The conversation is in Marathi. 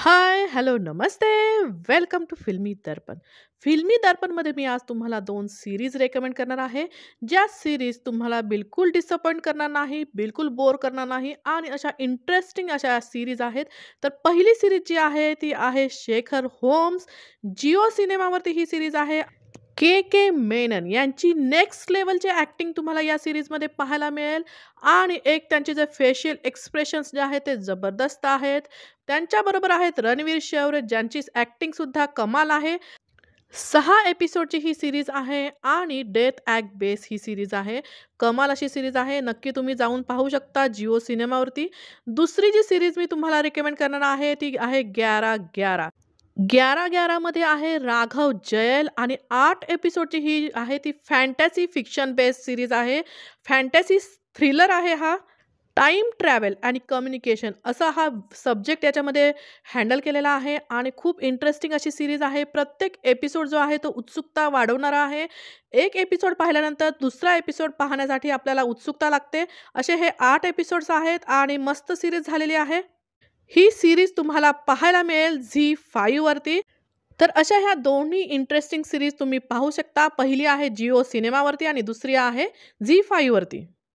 हाय, हॅलो, नमस्ते. Welcome to Filmi Darpan. फिल्मी दर्पणमध्ये मी आज तुम्हाला 2 सीरीज रेकमेंड करणार आहे. ज्या सीरीज तुम्हाला बिलकुल डिसअपॉइंट करणार नाही, बिलकुल बोर करणार नाही आणि अशा इंटरेस्टिंग अशा सीरीज आहेत. तर पहिली सीरीज जी आहे ती आहे शेखर होम्स. जिओ सिनेमावरती ही सीरीज आहे. के मेनन यांची नेक्स्ट लेव्हलची ॲक्टिंग तुम्हाला या सीरीजमध्ये पाहायला मिळेल आणि एक त्यांचे जे फेशियल एक्सप्रेशन्स जे आहेत ते जबरदस्त आहेत. त्यांच्याबरोबर आहेत रणवीर शौर्य ज्यांची ॲक्टिंगसुद्धा कमाल आहे. 6 एपिसोडची ही सीरीज आहे आणि डेथ ॲक्ट बेस ही सीरीज आहे. कमाल अशी सीरीज आहे. नक्की तुम्ही जाऊन पाहू शकता जिओ सिनेमावरती. दुसरी जी सीरीज मी तुम्हाला रिकमेंड करणार आहे ती आहे 11-11. 11-11 मध्ये आहे राघव जयल आणि 8 एपिसोडची ही आहे ती फॅन्टसी फिक्शन बेस्ड सीरीज आहे. फॅन्टसी थ्रिलर आहे हा. टाईम ट्रॅव्हल आणि कम्युनिकेशन असा हा सब्जेक्ट याच्यामध्ये हँडल केलेला आहे आणि खूप इंटरेस्टिंग अशी सीरीज आहे. प्रत्येक एपिसोड जो आहे तो उत्सुकता वाढवणारा आहे. एक एपिसोड पाहिल्यानंतर दुसरा एपिसोड पाहण्यासाठी आपल्याला उत्सुकता लागते. असे हे 8 एपिसोड्स आहेत आणि मस्त सीरीज झालेली आहे. ही सीरीज तुम्हाला पाहायला मिळेल झी5 वरती. तर अशा ह्या दोन्ही इंटरेस्टिंग सीरीज तुम्ही पाहू शकता. पहिली आहे जिओ सिनेमावरती आणि दुसरी आहे झी5 वरती.